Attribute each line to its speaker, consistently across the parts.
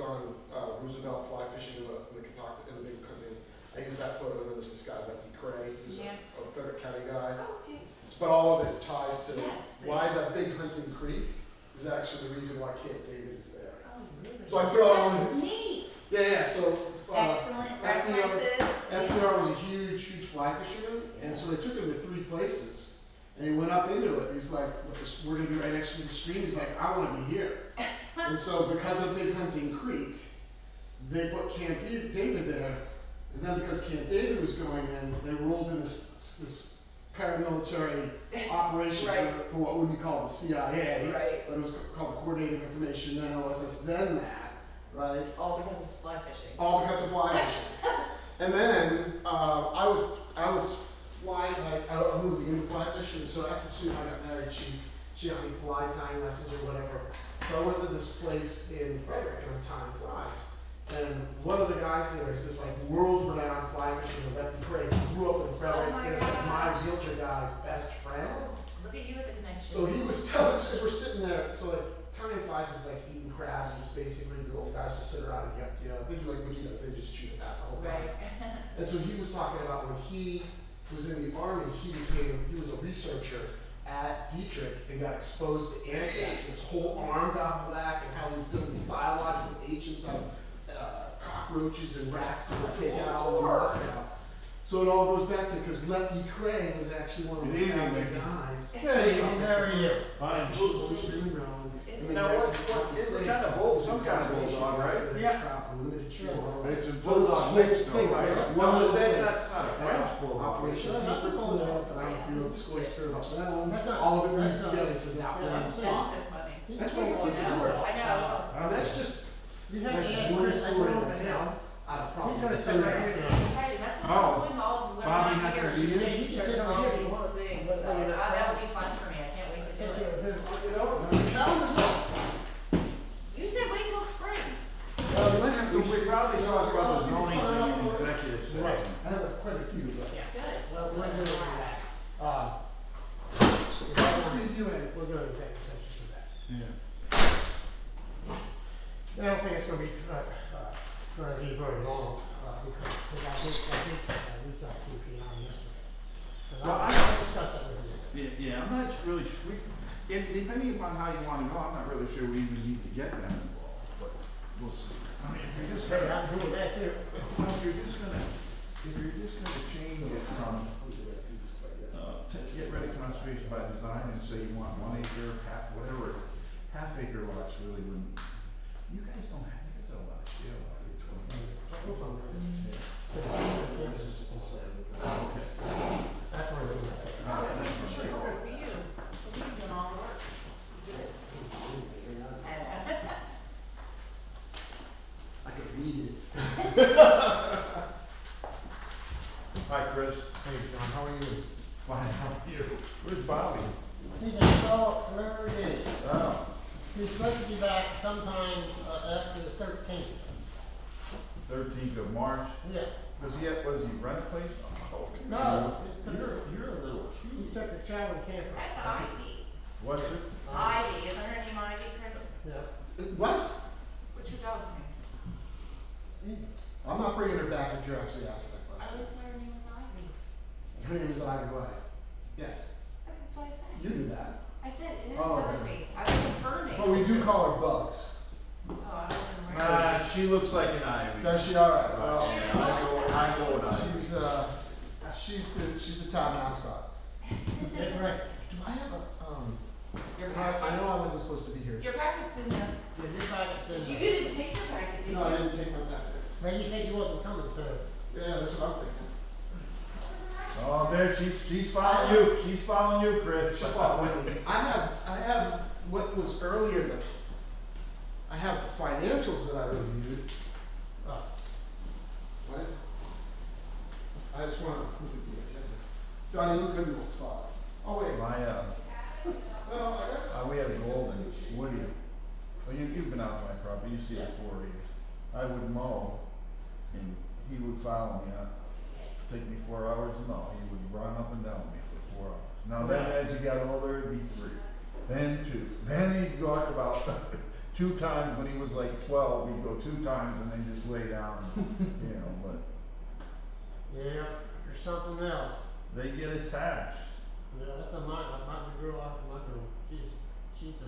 Speaker 1: on Roosevelt fly fishing in the Catoctin, in the big hunting. I used that photo, and then there's this guy, Lefty Cray, who's a Frederick County guy.
Speaker 2: Oh, okay.
Speaker 1: But all of it ties to
Speaker 2: Yes.
Speaker 1: why that big hunting creek is actually the reason why Camp David is there.
Speaker 2: Oh, really?
Speaker 1: So I put all of
Speaker 2: That's
Speaker 1: this.
Speaker 2: neat.
Speaker 1: Yeah, so
Speaker 2: Excellent references.
Speaker 1: FDR was a huge fly fisherman, and so they took him to 3 places. And he went up into it. He's like, we're going to be right next to the stream. He's like, I want to be here. And so because of Big Hunting Creek, they put Camp David there. And then because Camp David was going in, they rolled in this paramilitary operation for what would be called the CIA.
Speaker 2: Right.
Speaker 1: But it was called the Coordinated Information, then OSS, then that. Right?
Speaker 2: All because of fly fishing.
Speaker 1: All because of fly fishing. And then I was flying, I moved into fly fishing, so after soon I got married, she got me fly tying lessons or whatever. So I went to this place in Frederick and I'm tying flies. And one of the guys there is this like world-renowned fly fishing, Lefty Cray, who grew up in Frederick, and is like my realtor guy's best friend.
Speaker 2: Look at you with the connection.
Speaker 1: So he was telling us, because we're sitting there, so like tying flies is like eating crabs, and just basically the old guys just sit around and they do like Mickey does, they just chew the fat the whole time.
Speaker 2: Right.
Speaker 1: And so he was talking about when he was in the army, he was a researcher at Dietrich and got exposed to anthrax. His whole arm got black, and how he was doing these biological agents on cockroaches and rats to take out all the rust out. So it all goes back to because Lefty Cray was actually one of the founding guys.
Speaker 3: Hey, how are you?
Speaker 1: Fine.
Speaker 3: Now, it's a kind of bull, some kind of bulldog, right?
Speaker 1: Yeah. Unlimited chill.
Speaker 3: It's a bulldog mix though, right?
Speaker 1: Well,
Speaker 3: That's not a French bulldog.
Speaker 1: Operation
Speaker 3: That's a bulldog.
Speaker 1: but I don't feel the square about that one.
Speaker 3: That's not-
Speaker 1: All of it
Speaker 3: that's
Speaker 1: brings
Speaker 3: not-
Speaker 1: together to that
Speaker 3: yeah,
Speaker 1: one
Speaker 3: that's
Speaker 1: spot.
Speaker 2: so funny.
Speaker 1: That's why you take the tour.
Speaker 2: I know.
Speaker 1: And that's just
Speaker 3: You have
Speaker 1: like
Speaker 3: to ask
Speaker 1: one
Speaker 3: Chris, I
Speaker 1: story
Speaker 3: told
Speaker 1: in
Speaker 3: him
Speaker 1: a town. Out of problem.
Speaker 3: He's gonna sit right here now.
Speaker 2: Hey, that's
Speaker 4: Oh.
Speaker 2: doing all of what
Speaker 4: Bobby
Speaker 2: I'm
Speaker 4: had
Speaker 2: here.
Speaker 4: to be
Speaker 3: here? You should sit over here if you want.
Speaker 2: Things.
Speaker 3: But,
Speaker 2: So,
Speaker 3: you're not-
Speaker 2: that would be fun for me. I can't wait to do
Speaker 3: Sit
Speaker 2: it.
Speaker 3: over here.
Speaker 1: You know, the calendar's up.
Speaker 2: You said wait till spring.
Speaker 1: Well, you might have to
Speaker 4: We should probably talk about the zoning
Speaker 1: Sign up
Speaker 4: thing in
Speaker 1: for it.
Speaker 4: executive
Speaker 1: Right.
Speaker 4: session.
Speaker 1: I have quite a few, but.
Speaker 3: Yeah.
Speaker 2: Good.
Speaker 3: Well, we're gonna do that.
Speaker 1: If I can squeeze you in.
Speaker 3: We're gonna take exception to that.
Speaker 4: Yeah.
Speaker 3: I don't think it's gonna be, gonna be very long, because I did reach out to Piano yesterday.
Speaker 4: Well,
Speaker 3: I discussed that with you.
Speaker 4: Yeah, I'm not really sure, depending upon how you wanna go, I'm not really sure we even need to get them involved, but we'll see. I mean, if you're just
Speaker 3: Hey,
Speaker 4: gonna,
Speaker 3: I'm doing that too.
Speaker 4: if you're just gonna change it from, get rid of conservation by design and say you want 1 acre, half acre lots really wouldn't, you guys don't have a lot of scale out here, 20.
Speaker 1: This is just a sign.
Speaker 4: Okay.
Speaker 3: That's what I'm doing.
Speaker 2: Oh, it makes it sure for you. Because you've done all the work. You did it.
Speaker 1: I could read it.
Speaker 4: Hi, Chris.
Speaker 3: Hey, John, how are you?
Speaker 4: Fine, how are you? Where's Bobby?
Speaker 3: He's installed Florida.
Speaker 4: Oh,
Speaker 3: He's supposed to be back sometime, after the 13th.
Speaker 4: 13th of March.
Speaker 3: Yes.
Speaker 4: Does he have, what does he rent a place? Oh, okay.
Speaker 3: No,
Speaker 4: You're a little
Speaker 3: he
Speaker 4: cute.
Speaker 3: took a traveling camper.
Speaker 2: That's Ivy.
Speaker 4: What's it?
Speaker 2: Ivy. Isn't her name Ivy, Chris?
Speaker 3: Yeah.
Speaker 1: What?
Speaker 2: What's your dog's name?
Speaker 3: See?
Speaker 1: I'm not bringing her back if you're actually asking that
Speaker 2: I
Speaker 1: question.
Speaker 2: would say her name was Ivy.
Speaker 1: Her name is Ivy White. Yes.
Speaker 2: That's what I said.
Speaker 1: You knew that.
Speaker 2: I said it is
Speaker 1: Oh, okay.
Speaker 2: Ivy. I was confirming.
Speaker 1: But we do call her Bugs.
Speaker 2: Oh, I wasn't aware.
Speaker 4: She looks like an ivy.
Speaker 1: Does she? All right.
Speaker 4: I go with ivy.
Speaker 1: She's the town mascot.
Speaker 3: That's right.
Speaker 1: Do I have a
Speaker 2: Your
Speaker 1: I
Speaker 2: packet.
Speaker 1: know I wasn't supposed to be here.
Speaker 2: Your packet's in there.
Speaker 3: Yeah, your packet's in
Speaker 2: You
Speaker 3: there.
Speaker 2: didn't take your packet, did you?
Speaker 1: No, I didn't take my packet.
Speaker 3: But you said you wasn't coming, so.
Speaker 1: Yeah, that's what I'm thinking.
Speaker 4: Oh, there, she's following you. She's following you, Chris.
Speaker 1: She's following me. I have what was earlier that I have the financials that I reviewed.
Speaker 3: Oh.
Speaker 1: What? I just want to look at the agenda. Johnny, look in the spot. Oh wait.
Speaker 4: My,
Speaker 1: Well, I guess.
Speaker 4: we had a golden Woody. Well, you've been out to my property. You see it 4 acres. I would mow, and he would follow me. Take me 4 hours to mow. He would run up and down me for 4 hours. Now then, as he got older, it'd be 3, then 2. Then he'd go about 2 times when he was like 12, he'd go 2 times and then just lay down, you know, but
Speaker 3: Yeah, there's something else.
Speaker 4: they get attached.
Speaker 3: Yeah, that's a my girl after my girl. She's a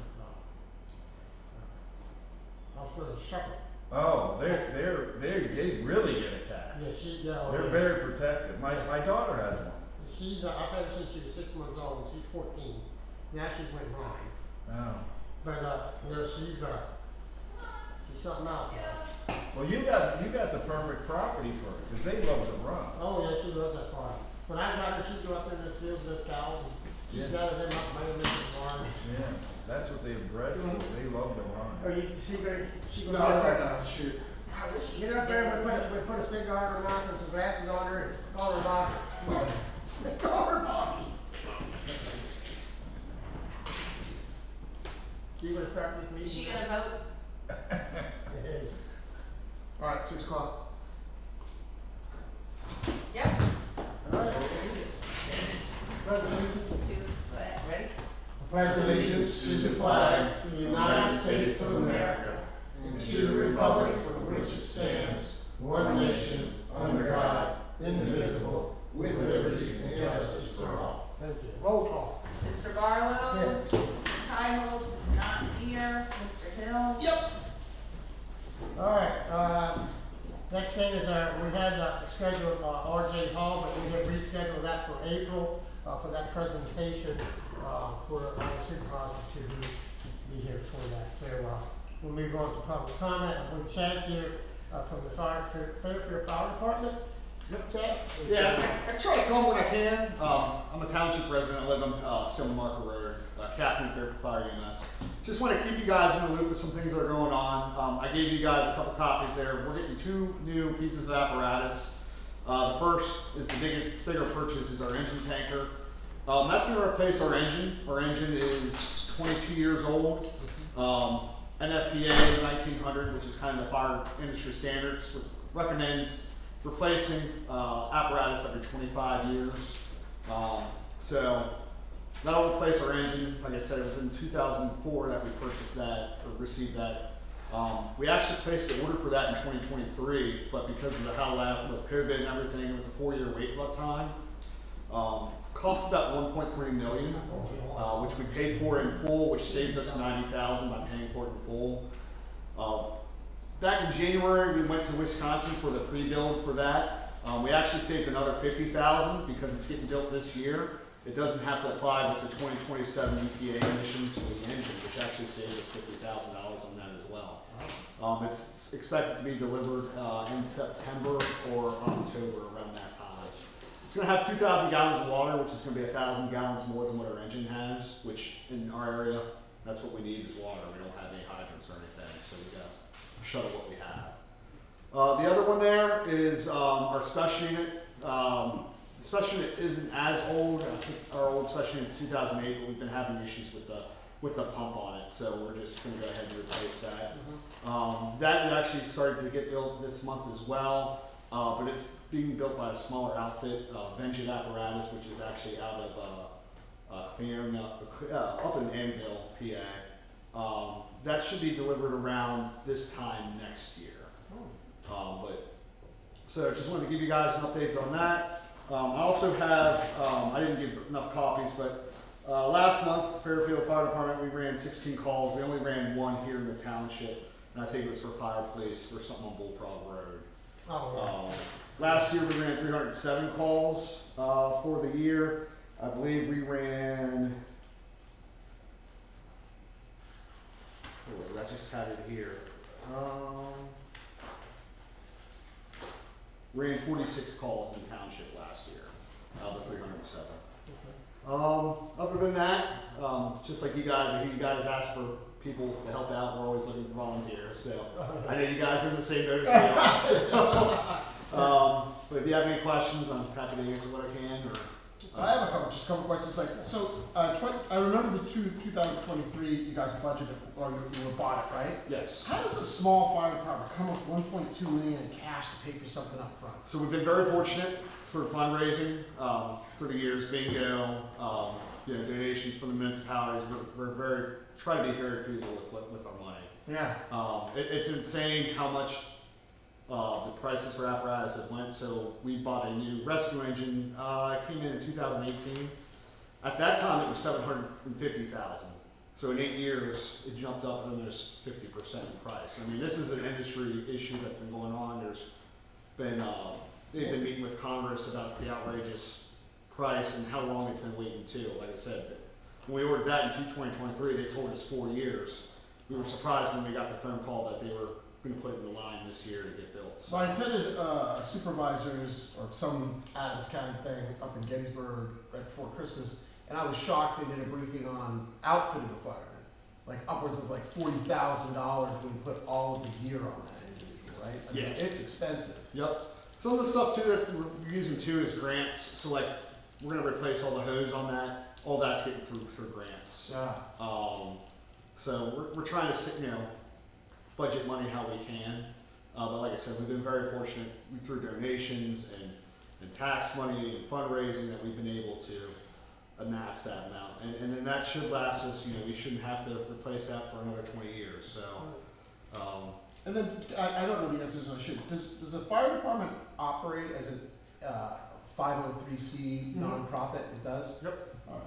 Speaker 3: Australian Shepherd.
Speaker 4: Oh, they really get attached.
Speaker 3: Yeah,
Speaker 4: They're very protective. My daughter has one.
Speaker 3: She's I've had her since she was 6 months old, and she's 14. Now she's went blind.
Speaker 4: Oh.
Speaker 3: But you know, she's something else, man.
Speaker 4: Well, you got the perfect property for it because they love to run.
Speaker 3: Oh yeah, she loves that farm. When I got her, she'd go out there in this field with those cows, and she's
Speaker 4: Yeah.
Speaker 3: out of them up by the farm.
Speaker 4: Yeah, that's what they're bred for. They love to run.
Speaker 3: Oh, she goes
Speaker 1: No,
Speaker 3: out there.
Speaker 1: no, shoot.
Speaker 2: I wish you.
Speaker 3: Get up there and we put a cigar in her mouth and some glasses on her and call her Bobby. Call her Bobby. You gonna start this meeting?
Speaker 2: Is she gonna vote?
Speaker 3: Hey.
Speaker 1: All right, 6 o'clock.
Speaker 2: Yep.
Speaker 3: All right.
Speaker 2: Ready?
Speaker 3: Pledge allegiance to the flag of the United States of America and to the republic for which it stands, one nation, under God, indivisible, with liberty and justice for all. Thank you. Roll call.
Speaker 2: Mr. Barlow?
Speaker 3: Here.
Speaker 2: Mr. Titles, not here. Mr. Hill?
Speaker 1: Yep.
Speaker 3: All right, next thing is we had scheduled RJ Hall, but we have rescheduled that for April, for that presentation, for our supervisor to be here for that. So, we'll move on to public comment. I believe Chad's here, from the Fairfield Fire Department. Yep. Chad?
Speaker 5: Yeah, I try to come when I can. I'm a township resident. I live on Stone Marker Road, captain of Fairfield Fire EMS. Just want to keep you guys in the loop with some things that are going on. I gave you guys a couple copies there. We're getting 2 new pieces of apparatus. The first is the bigger purchase is our engine tanker. That's going to replace our engine. Our engine is 22 years old. NFPA 1900, which is kind of the fire industry standards, recommends replacing apparatus every 25 years. So that'll replace our engine. Like I said, it was in 2004 that we purchased that or received that. We actually placed the order for that in 2023, but because of how loud with COVID and everything, it was a 4-year wait time. Cost about 1.3 million, which we paid for in full, which saved us 90,000 by paying for it in full. Back in January, we went to Wisconsin for the pre-build for that. We actually saved another 50,000 because it's getting built this year. It doesn't have to apply with the 2027 EPA emissions for the engine, which actually saved us $50,000 on that as well. It's expected to be delivered in September or October, around that time. It's going to have 2,000 gallons of water, which is going to be 1,000 gallons more than what our engine has, which in our area, that's what we need is water. We don't have any hydrants or anything, so we got to shuttle what we have. The other one there is our special unit. The special unit isn't as old. I think our old special unit is 2008, but we've been having issues with the pump on it, so we're just going to go ahead and replace that. That actually started to get built this month as well, but it's being built by a smaller outfit, Vengeance Apparatus, which is actually out of Clearna, up in Annville, PA. That should be delivered around this time next year. So just wanted to give you guys an update on that. I also have, I didn't give enough copies, but last month, Fairfield Fire Department, we ran 16 calls. We only ran 1 here in the township, and I think it was for fire police or something on Bullfrog Road.
Speaker 3: Oh,
Speaker 5: Last year, we ran 307 calls for the year. I believe we ran, what was it? I just had it here. Ran 46 calls in the township last year, out of the 307. Other than that, just like you guys, I hear you guys ask for people to help out. We're always looking for volunteers, so I know you guys are in the same boat as we are. So, but if you have any questions, I'm happy to answer what I can. Or
Speaker 1: I have a couple questions. Like, so, I remember the 2023 you guys budgeted for, or you bought it, right?
Speaker 5: yes.
Speaker 1: How does a small fire department come up with 1.2 million in cash to pay for something up front?
Speaker 5: So we've been very fortunate for fundraising for the years, bingo, donations from the municipalities. We're try to be very frugal with our money.
Speaker 3: Yeah.
Speaker 5: It's insane how much the prices for apparatus have went. So we bought a new rescue engine. It came in 2018. At that time, it was $750,000. So in 8 years, it jumped up almost 50% in price. I mean, this is an industry issue that's been going on. There's been they've been meeting with Congress about the outrageous price and how long it's been waiting too. Like I said, when we ordered that in 2023, they told us 4 years. We were surprised when we got the phone call that they were going to put it in the line this year to get built.
Speaker 1: So I attended Supervisors or some Adams County thing up in Gettysburg right before Christmas, and I was shocked they did a briefing on outfitting a fireman, like upwards of like $40,000 when you put all of the gear on that individual, right? I mean,
Speaker 5: Yeah.
Speaker 1: it's expensive.
Speaker 5: Yep. Some of the stuff too that we're using too is grants. So like we're going to replace all the hose on that. All that's getting through grants.
Speaker 1: Yeah.
Speaker 5: So we're trying to budget money how we can. But like I said, we've been very fortunate through donations and tax money and fundraising that we've been able to amass that amount. And then that should last us, we shouldn't have to replace that for another 20 years. So,
Speaker 1: And then I don't know the answers. I should. Does the fire department operate as a 503c nonprofit? It does.
Speaker 5: Yep.
Speaker 1: All right.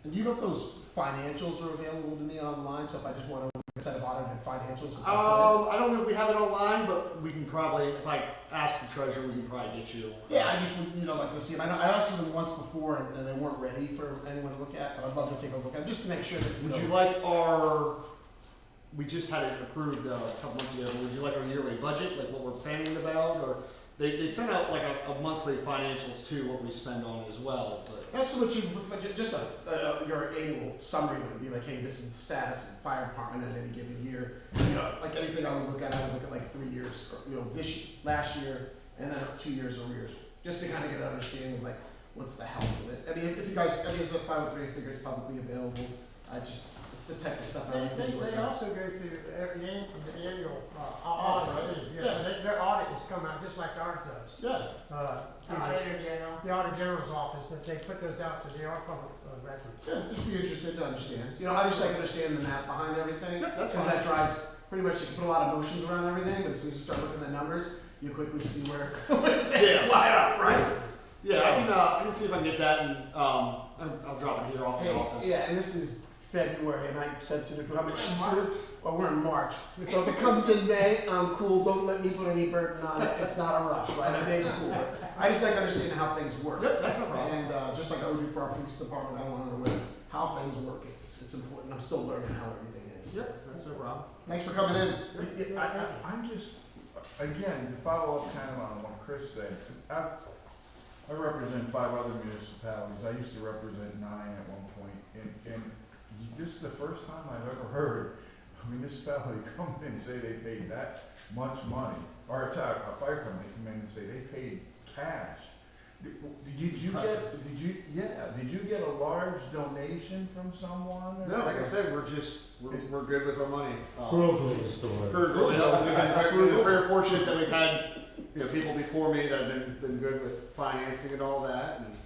Speaker 1: And do you know if those financials are available to me online? So if I just want a set of audited financials, if
Speaker 5: I don't know if we have it online, but we can probably, if I ask the treasurer, we can probably get you.
Speaker 1: yeah, I just would like to see them. I asked for them once before, and they weren't ready for anyone to look at. But I'd love to take a look at it just to make sure that.
Speaker 5: Would you like our? We just had it approved a couple months ago. Would you like our yearly budget, like what we're paying about, or they sent out like a monthly financials too, what we spend on it as well. But
Speaker 1: Not so much just your annual summary that would be like, hey, this is the status of the fire department at any given year. Like anything I would look at, I would look at like 3 years, or, last year, and then 2 years arrears, just to kind of get an understanding of like what's the health of it. I mean, if you guys, it's a 503, I figure it's publicly available. It's the type of stuff I like to do.
Speaker 3: They also go through the annual audit too. Yeah, so their audit has come out just like ours does.
Speaker 1: Yeah.
Speaker 2: The Auditor General.
Speaker 3: The Auditor General's office, that they put those out to the public records.
Speaker 1: Yeah, just be interested to understand. I just like to understand the math behind everything.
Speaker 5: Yep, that's
Speaker 1: Because
Speaker 5: fine.
Speaker 1: that drives, pretty much you can put a lot of emotions around everything, but as soon as you start looking at the numbers, you quickly see where things line up, right?
Speaker 5: yeah, I can see if I can get that, and I'll drop it here off the office.
Speaker 1: Yeah, and this is February, and I'm sensitive to how much she's doing. Well, we're in March. So if it comes in May, I'm cool. Don't let me put any burden on it. It's not a rush, right? A day's cool. But I just like understanding how things work.
Speaker 5: Yep, that's no problem.
Speaker 1: And just like I would do for our police department, I want to know how things work. It's important. I'm still learning how everything is.
Speaker 5: Yep, that's no problem.
Speaker 1: Thanks for coming in.
Speaker 4: I'm just, again, to follow up kind of on what Chris said, I represent 5 other municipalities. I used to represent 9 at one point, and this is the first time I've ever heard a municipality come in and say they paid that much money, or a fire company come in and say they paid cash. Did you get a large donation from someone?
Speaker 5: No, like I said, we're good with our money.
Speaker 6: Frugal story.
Speaker 5: We've been very fortunate that we've had people before me that have been good with financing and all that. And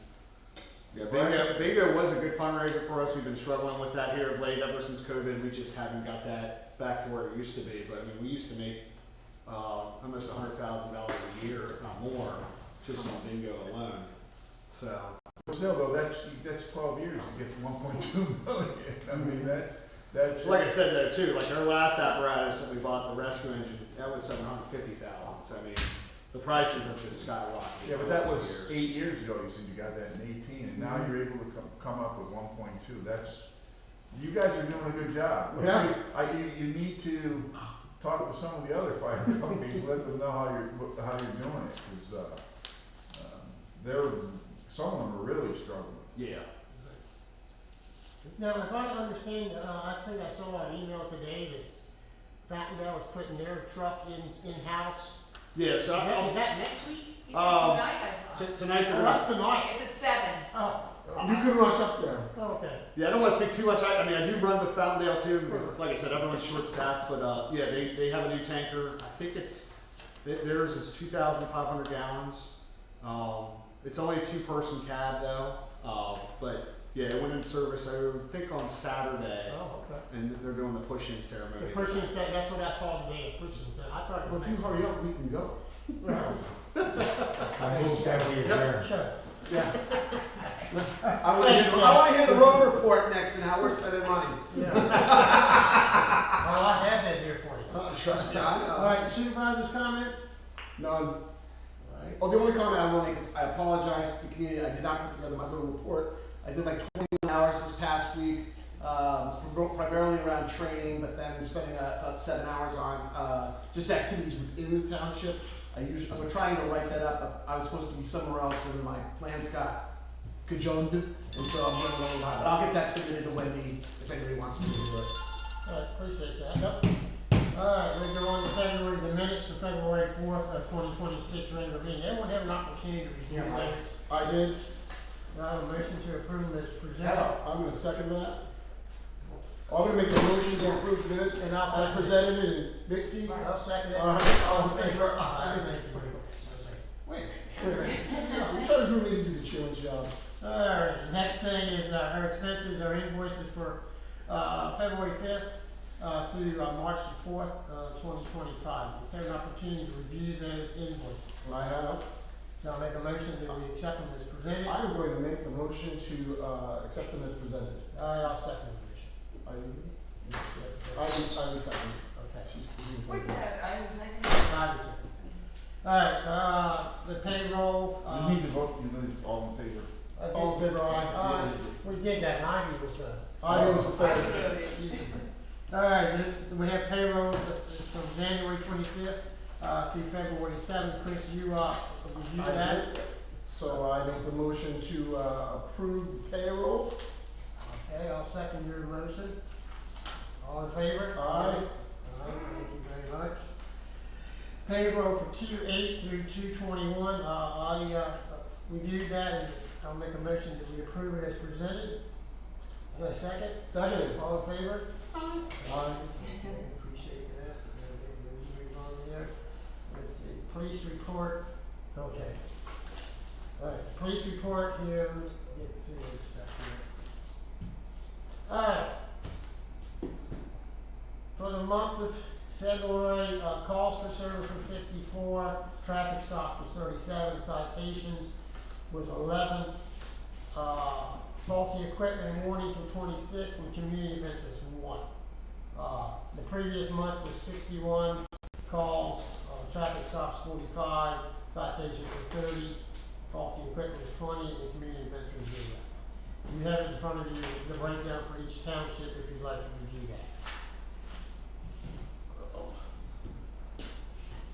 Speaker 5: Bingo was a good fundraiser for us. We've been struggling with that here of late ever since COVID. We just haven't got that back to where it used to be. But I mean, we used to make almost $100,000 a year, if not more, just on bingo alone. So.
Speaker 4: Still though, that's 12 years to get to 1.2 million. I mean that's.
Speaker 5: Like I said though too, like our last apparatus that we bought, the rescue engine, that was $750,000. So I mean, the prices have just skyrocketed.
Speaker 4: Yeah, but that was 8 years ago. You said you got that in 18, and now you're able to come up with 1.2. You guys are doing a good job.
Speaker 1: Yeah.
Speaker 4: You need to talk with some of the other fire companies, let them know how you're doing it, because some of them are really struggling.
Speaker 5: Yeah.
Speaker 3: Now, if I understand, I think I saw an email today that Fountaindale was putting their truck in-house.
Speaker 5: Yeah. So
Speaker 3: Is that next week?
Speaker 2: He said tonight, I thought.
Speaker 5: tonight
Speaker 3: Oh, that's tonight.
Speaker 2: It's at 7.
Speaker 3: Oh,
Speaker 1: You can rush up there.
Speaker 3: okay.
Speaker 5: yeah, I don't want to speak too much. I mean, I do run with Fountaindale too, because like I said, everyone's short staffed. But yeah, they have a new tanker. I think theirs is 2,500 gallons. It's only a 2-person cab though. But Yeah, it went in service, I think on Saturday,
Speaker 3: Oh, okay.
Speaker 5: and they're doing the push-in
Speaker 3: The
Speaker 5: ceremony.
Speaker 3: person said, that's what I saw today, the person said, I thought it
Speaker 1: Well,
Speaker 3: was.
Speaker 1: if you hurry up, we can go.
Speaker 6: I move that we adjourn.
Speaker 3: Sure.
Speaker 1: Yeah. I wanna hear the road report next and how we're spending money.
Speaker 3: Yeah. Oh, I have that here for you.
Speaker 1: Trust me, I know.
Speaker 3: All right, supervisors' comments?
Speaker 1: None.
Speaker 3: All right.
Speaker 1: Oh, the only comment I will make is I apologize to the community. I did not put together my little report. I did like 21 hours this past week, primarily around training, but then spending about 7 hours on just activities within the township. I'm trying to write that up. I was supposed to be somewhere else, and my plans got conjoined, and so I'm running a little behind. But I'll get that submitted to Wendy if anybody wants to do it.
Speaker 3: All right, appreciate that. Yep. All right, we go on to February, the minutes for February 4th of 2026 regular meeting. Everyone have an opportunity to review
Speaker 6: Yeah,
Speaker 3: those.
Speaker 1: I did.
Speaker 3: Do I have a motion to approve as presented?
Speaker 1: I'm gonna second that. I'm gonna make a motion to approve the minutes
Speaker 3: And I'll
Speaker 1: as
Speaker 3: second.
Speaker 1: presented and Mickey.
Speaker 3: I'll second it.
Speaker 1: All right.
Speaker 3: All in favor? Aye. Thank you.
Speaker 1: Wait a minute. You're trying to do me to do the chairman's job.
Speaker 3: All right, next thing is our expenses, our invoices for February 5th through March the 4th, 2025. We have an opportunity to review those invoices.
Speaker 1: I have.
Speaker 3: So I'll make a motion that we accept them as presented.
Speaker 1: I am going to make the motion to accept them as presented.
Speaker 3: All right, I'll second the motion.
Speaker 1: I was second.
Speaker 3: Okay.
Speaker 2: What's that? I was like,
Speaker 3: Five to zero. All right, the payroll.
Speaker 4: You need to vote, you need all in favor.
Speaker 1: All in favor, aye.
Speaker 3: We did that, and Ivy was
Speaker 1: I was a
Speaker 2: I
Speaker 1: third.
Speaker 2: voted.
Speaker 3: All right, we have payroll from January 25th through February 7th. Chris, you review
Speaker 1: I
Speaker 3: that.
Speaker 1: did. So I make the motion to approve the payroll.
Speaker 3: Okay, I'll second your motion. All in favor?
Speaker 1: Aye.
Speaker 3: All right, thank you very much. Payroll for 2/8 through 2/21, I reviewed that and I'll make a motion that we approve it as presented. Got a second?
Speaker 1: Second.
Speaker 3: All in favor?
Speaker 1: Aye.
Speaker 3: Appreciate that. Okay, move on there. Let's see, police report, okay. All right, police report here, let me get through this stuff here. All right. For the month of February, calls for service were 54, traffic stops were 37, citations was 11, faulty equipment and warnings were 26, and community events was 1. The previous month was 61 calls, traffic stops 45, citations were 30, faulty equipment was 20, and community events was 0. You have it in front of you, the breakdown for each township if you'd like to review that.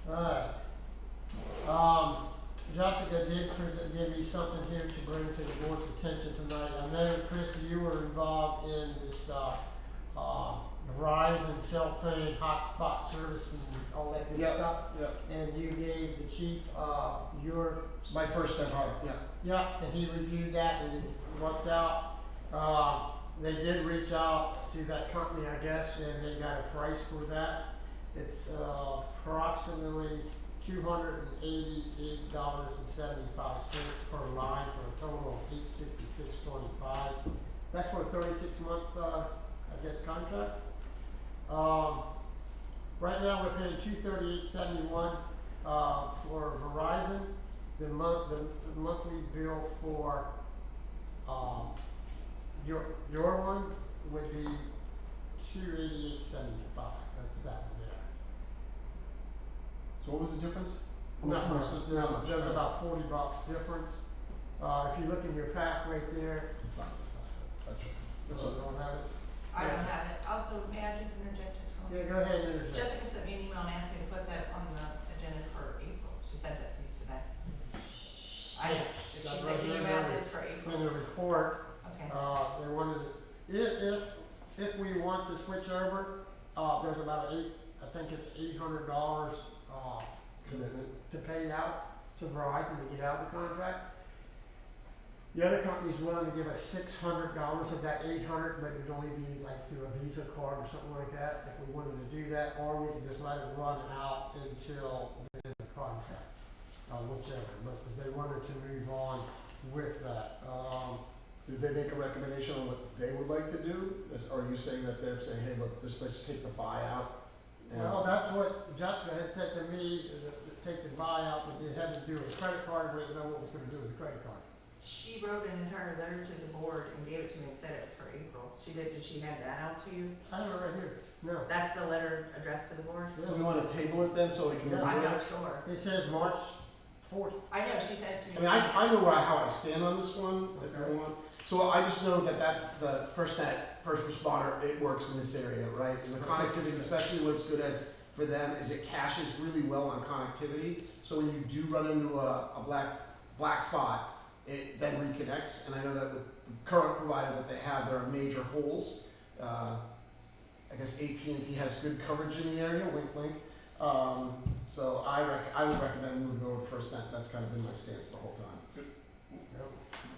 Speaker 3: Alright. Jessica did give me something here to bring to the board's attention tonight. I know, Chris, you were involved in this, Verizon cell phone hotspot service and all that good
Speaker 1: Yep,
Speaker 3: stuff.
Speaker 1: yep.
Speaker 3: And you gave the chief, your.
Speaker 1: My first step hard, yeah.
Speaker 3: Yeah, and he reviewed that and it worked out. They did reach out to that company, I guess, and they got a price for that. It's approximately $288.75 per line for a total of $866.25. That's for a 36-month, I guess, contract. Right now we're paying $238.71 for Verizon. The monthly bill for your one would be $288.75. That's that one there.
Speaker 1: So what was the difference?
Speaker 3: Not much. There's about $40 difference. If you look in your pack right there,
Speaker 1: It's not, that's right.
Speaker 3: you don't have it.
Speaker 2: I don't have it. Also, may I just interject just for a
Speaker 3: Yeah,
Speaker 2: moment?
Speaker 3: go ahead and interject.
Speaker 2: Jessica sent me an email and asked me to put that on the agenda for April. She said that to me today. I know. She said, can you add this for
Speaker 3: In
Speaker 2: April?
Speaker 3: the report,
Speaker 2: Okay.
Speaker 3: they wanted, if we want to switch over, there's about I think it's $800,
Speaker 1: Commitment.
Speaker 3: to pay out to Verizon to get out of the contract. The other company's willing to give us $600 of that $800, but it would only be like through a Visa card or something like that, if we wanted to do that, or we could just let it run out until the end of the contract, whichever, but they wanted to move on with that.
Speaker 1: did they make a recommendation on what they would like to do? Or are you saying that they're saying, hey, look, just let's take the buyout? and-
Speaker 3: Well, that's what Jessica had said to me, to take the buyout, but they had to do with the credit card, we didn't know what we were gonna do with the credit card.
Speaker 2: She wrote an entire letter to the board and gave it to me and said it was for April. Did she hand that out to you?
Speaker 3: I have it right here, no.
Speaker 2: That's the letter addressed to the board?
Speaker 1: Do we wanna table it then, so we can
Speaker 3: Yeah.
Speaker 1: review
Speaker 2: I'm
Speaker 1: it?
Speaker 2: not sure.
Speaker 3: It says March 4th.
Speaker 2: I know, she said to me.
Speaker 1: I mean, I know how I stand on this one, if
Speaker 3: Okay.
Speaker 1: you want. So I just know that the first responder, it works in this area, right? And the connectivity, especially what's good as for them, is it caches really well on connectivity. So when you do run into a black spot, it then reconnects. And I know that with the current provider that they have, there are major holes. I guess AT&T has good coverage in the area, wink, wink. So I would recommend moving over to FirstNet. That's kind of been my stance the whole time.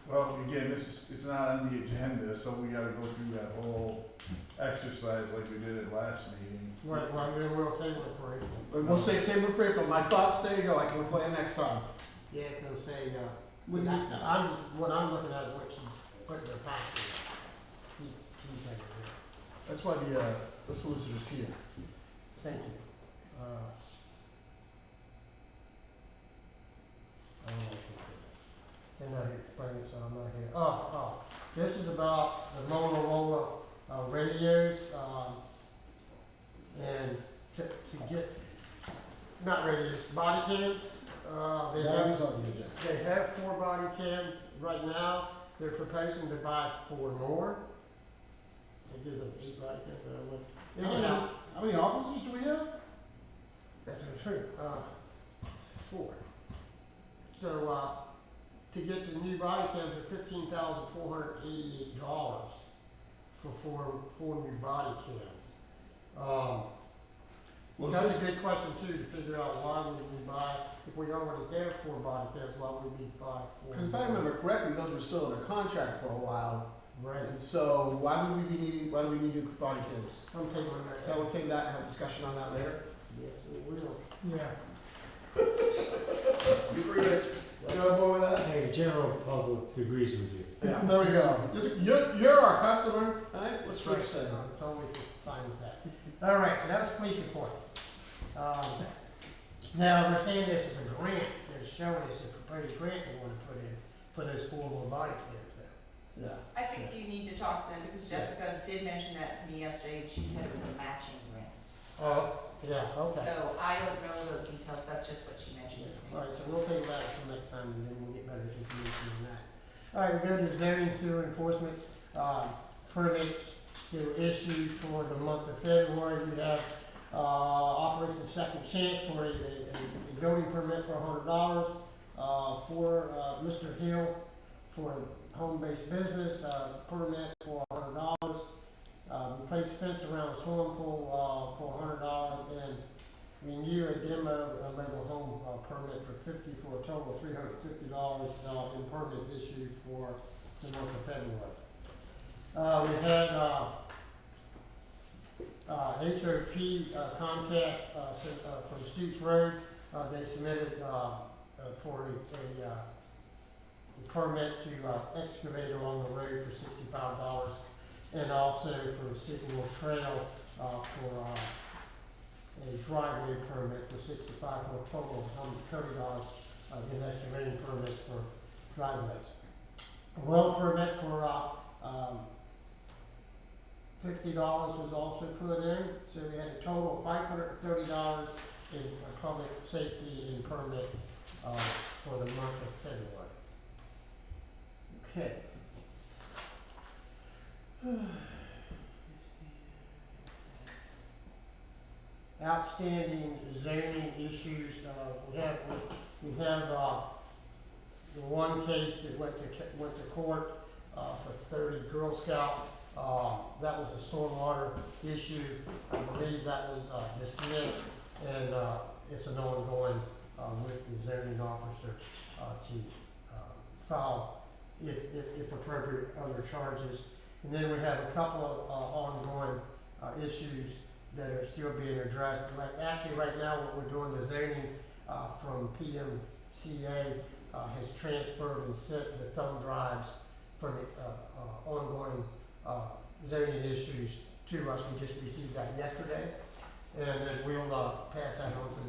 Speaker 4: Well, again, it's not on the agenda, so we gotta go through that whole exercise like we did at last meeting.
Speaker 3: Right, well, then we'll table it for April.
Speaker 1: But we'll say table for April. My thoughts, there you go. I can replay it next time.
Speaker 3: Yeah, it's gonna say,
Speaker 1: What do you-
Speaker 3: what I'm looking at is what she put in her packet. He's like,
Speaker 1: That's why the solicitor's here.
Speaker 3: thank you. I don't know what this is. They're not here to explain it, so I'm not here. This is about the Motorola, radios, and to get, not radios, body cams. They
Speaker 1: That was
Speaker 3: have,
Speaker 1: on the agenda.
Speaker 3: they have 4 body cams right now. They're proposing to buy 4 more. It gives us 8 body cams, but I'm like, anyhow,
Speaker 1: How many officers do we have?
Speaker 3: that's true, 4. So, to get the new body cams are $15,488 for 4 new body cams.
Speaker 1: Well,
Speaker 3: That's a good question too, to figure out why would we buy, if we already have 4 body cams, why would we buy 4?
Speaker 1: Because if I remember correctly, those were still under contract for a while.
Speaker 3: Right,
Speaker 1: And so why do we need new body cams?
Speaker 3: I'm tabling that.
Speaker 1: So we'll take that and have a discussion on that later.
Speaker 3: Yes, we will.
Speaker 6: Yeah,
Speaker 1: You agree, Rich? You on board with that?
Speaker 6: hey, general public agrees with you.
Speaker 1: Yeah, there we go. You're our customer, right? What's Rich saying?
Speaker 3: I'm totally fine with that. All right, so that was police report. Now, they're saying this is a grant, they're showing it's a proposed grant they wanna put in for those 4 more body cams there.
Speaker 1: Yeah.
Speaker 2: I think you need to talk to them because Jessica did mention that to me yesterday and she said it was a matching grant.
Speaker 3: Oh, yeah, okay.
Speaker 2: So I don't know those details, that's just what she mentioned to me.
Speaker 3: All right, so we'll take that until next time, and then we'll get better information on that. All right, we go to zoning sewer enforcement, permits that were issued for the month of February. We have, Operation Second Chance for a building permit for $100, for, Mr. Hill for home-based business, permit for $100. Replace fence around the swimming pool, for $100, and renew a demo mobile home permit for $50 for a total of $350 in permits issued for the month of February. We had HOP Comcast for the Stoops Road. They submitted for a permit to excavate along the road for $65, and also for the Signal Trail for a driveway permit for $65 for a total of $30 in excavating permits for driveways. A well permit for $50 was also put in, so we had a total of $530 in public safety and permits for the month of February. Okay. Outstanding zoning issues, we have the one case that went to court, for 30 Girl Scout. That was a stormwater issue. I believe that was, dismissed, and, it's an ongoing, with the zoning officer, to, file, if appropriate, other charges. And then we have a couple of, ongoing, issues that are still being addressed. Actually, right now, what we're doing, the zoning from PMCA has transferred and sent the thumb drives from the ongoing zoning issues to us. We just received that yesterday. And then we'll pass that on to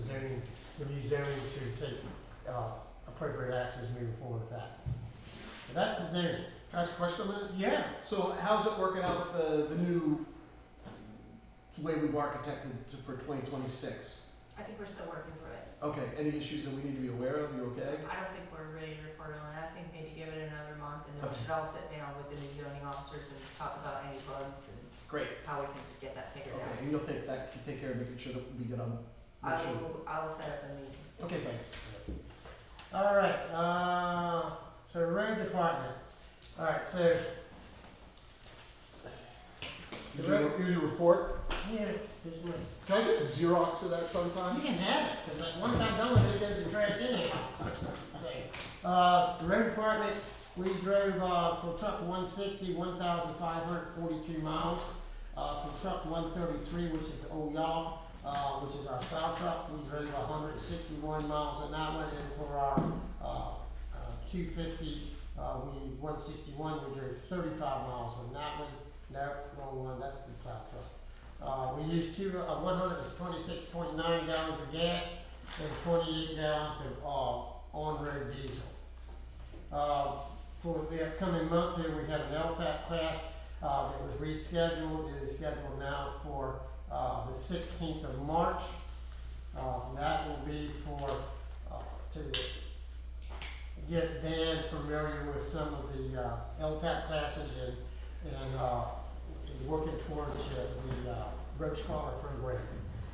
Speaker 3: the new zoning to take appropriate actions moving forward with that. But that's the zoning.
Speaker 1: Can I ask a question on that?
Speaker 3: Yeah.
Speaker 1: So how's it working out with the new way we've architected for 2026?
Speaker 2: I think we're still working through it.
Speaker 1: Okay, any issues that we need to be aware of? You okay?
Speaker 2: I don't think we're ready to report on it. I think maybe give it another month and then we
Speaker 1: Okay.
Speaker 2: should all sit down with the new zoning officers and talk about any bugs and
Speaker 1: Great.
Speaker 2: how we can get that figured out.
Speaker 1: Okay, and you'll take care of making sure that we get on.
Speaker 2: I
Speaker 1: make sure-
Speaker 2: will set up a meeting.
Speaker 1: Okay, thanks.
Speaker 3: All right. So road department. All right. So
Speaker 1: Here's your report.
Speaker 3: yeah, here's my.
Speaker 1: Can I get Xerox of that sometime?
Speaker 3: You can have it, because like, once I'm done with it, it goes in trash anyhow. So, the road department, we drove, for truck 160, 1,542 miles. For truck 133, which is the old yaw, which is our plow truck, we drove 161 miles on that one. And for our, 250, 161, we drove 35 miles on that one. No, wrong one, that's the plow truck. We used 126.9 gallons of gas and 28 gallons of on-road diesel. For the upcoming month here, we have an LPAC class that was rescheduled. It is scheduled now for the 16th of March. That will be for to get Dan familiar with some of the LTAP classes and working towards the road scholar program.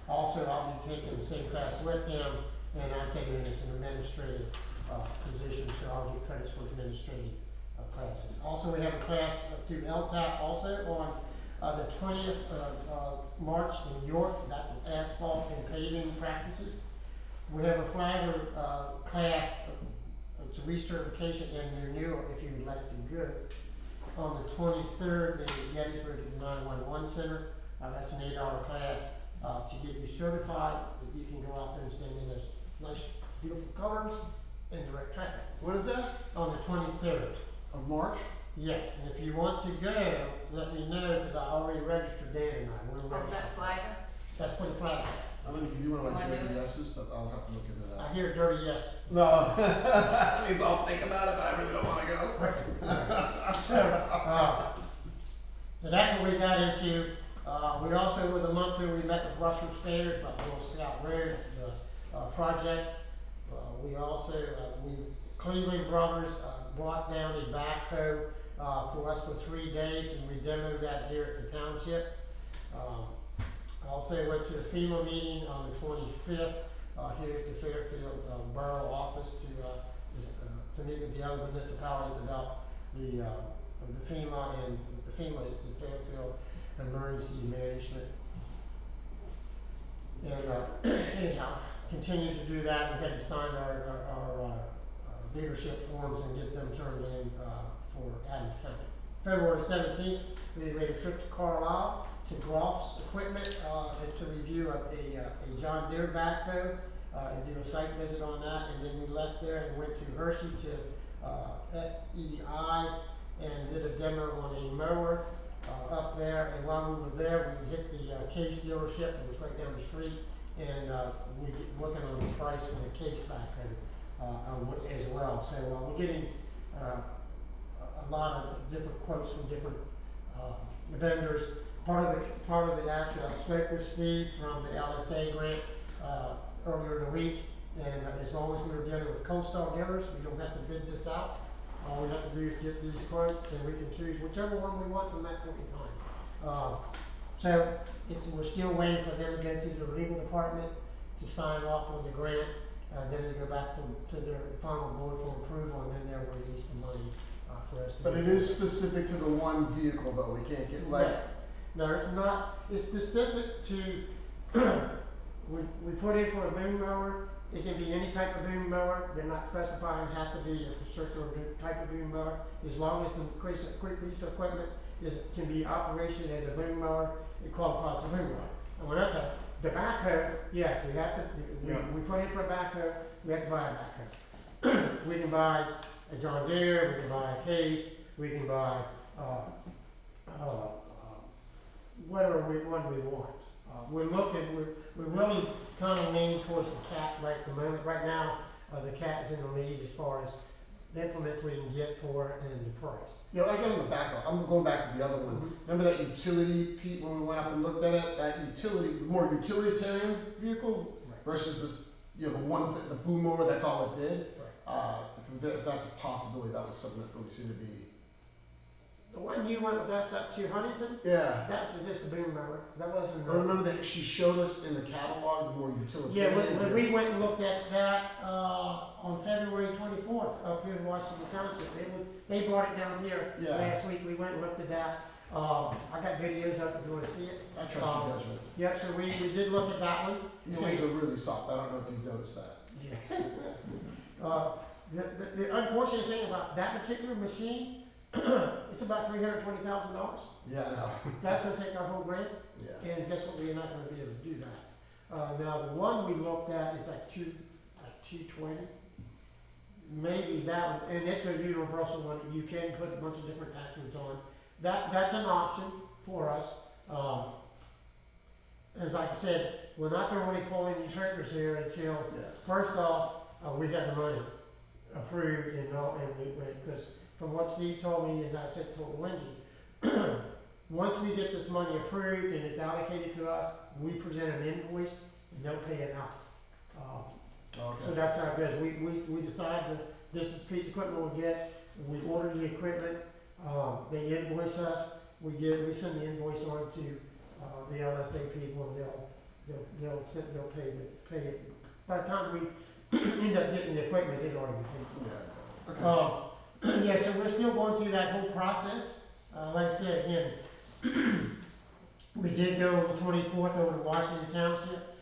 Speaker 3: Also, I'll be taking the same class with him, and I'm taking it as an administrative position, so I'll get credits for administrative classes. Also, we have a class through LTAP also on the 20th of March in York. That's asphalt and paving practices. We have a flagger class, it's a recertification and renewal if you would like to go. On the 23rd in Gettysburg at the 911 Center. That's an $8 class to get you certified. You can go out there and stand in those nice, beautiful colors and direct traffic.
Speaker 1: What is that?
Speaker 3: On the 23rd.
Speaker 1: Of March?
Speaker 3: Yes, and if you want to go, let me know because I already registered Dan and I. We're
Speaker 2: Oh, is
Speaker 3: registered.
Speaker 2: that flagger?
Speaker 3: That's for the flag class.
Speaker 1: I'm gonna give you one of my
Speaker 2: Wanna do
Speaker 1: dirty
Speaker 2: it?
Speaker 1: yeses, but I'll have to look into that.
Speaker 3: I hear dirty yes.
Speaker 1: No, means I'll think about it, but I really don't wanna go.
Speaker 3: So that's what we got into. We also, with a month here, we met with Russell Standards about the Little Scout Road, the project. We also, Cleveland Brothers brought down a backhoe for us for 3 days, and we demoed that here at the township. I also went to the FEMA meeting on the 25th here at the Fairfield Borough office to meet with the other municipalities about the FEMA, and the FEMA is the Fairfield Emergency Management. And anyhow, continue to do that. We had to sign our leadership forms and get them turned in for Adams County. February 17th, we made a trip to Carlisle to Groff's Equipment and to review a John Deere backhoe and do a site visit on that. And then we left there and went to Hershey to SEI and did a demo on a mower up there. And while we were there, we hit the Case dealership that was right down the street, and we get working on the price for the Case backhoe as well. So we're getting a lot of different quotes from different vendors. Part of the actual, I spoke with Steve from the LSA grant earlier in the week, and as long as we were dealing with coastal dealers, we don't have to bid this out. All we have to do is get these quotes, and we can choose whichever one we want from that point in time. So we're still waiting for them to go through the legal department to sign off on the grant, then to go back to their final board for approval, and then they'll release the money for us to.
Speaker 1: But it is specific to the one vehicle though, we can't get like.
Speaker 3: No, it's not. It's specific to. we put in for a boom mower. It can be any type of boom mower. They're not specifying it has to be a particular type of boom mower. As long as the quick piece of equipment can be operation as a boom mower, it qualifies as a boom mower. And when the backhoe, yes, we have to. We put in for a backhoe. We have to buy a backhoe. We can buy a John Deere. We can buy a Case. we can buy, whatever one we want. We're really kind of leaning towards the cat right at the moment. Right now, the cat is in the lead as far as the implements we can get for it and the price.
Speaker 1: You know, I got on the back. I'm going back to the other one. Remember that utility, Pete, when we went up and looked at it? That utility, the more utilitarian vehicle versus the, you know, the one, the boom mower, that's all it did. If that's a possibility, that was something that really seemed to be.
Speaker 3: The one you went with us up to Huntington,
Speaker 1: Yeah.
Speaker 3: that's just a boom mower. That wasn't.
Speaker 1: I remember that she showed us in the catalog the more
Speaker 3: Yeah,
Speaker 1: utilitarian.
Speaker 3: when we went and looked at that on February 24th up here in Washington Township, they brought it down here
Speaker 1: Yeah.
Speaker 3: last week. We went and looked at that. I got videos of it if you want to see it.
Speaker 1: I trust your judgment.
Speaker 3: Yeah, so we did look at that one.
Speaker 1: These
Speaker 3: And
Speaker 1: things are really soft. I don't know if you've noticed that.
Speaker 3: Yeah. The unfortunate thing about that particular machine, it's about $320,000.
Speaker 1: Yeah, I know.
Speaker 3: That's going to take our whole grant.
Speaker 1: Yeah.
Speaker 3: And guess what? We're not going to be able to do that. Now the one we looked at is like 220. Maybe that one, and it's a universal one. You can put a bunch of different attachments on. That's an option for us. As like I said, we're not going to really pull any triggers here until first off we have the money approved and all, because from what Steve told me, as I said to Wendy, once we get this money approved and it's allocated to us, we present an invoice and they'll pay it out. So that's how it goes. We decide that this is the piece of equipment we'll get. We order the equipment. They invoice us. We send the invoice on to the LSA people, and they'll pay it. By the time we end up getting the equipment, it already been paid for.
Speaker 1: Yeah. Okay.
Speaker 3: Yeah, so we're still going through that whole process. Like I said, again, we did go on the 24th over to Washington Township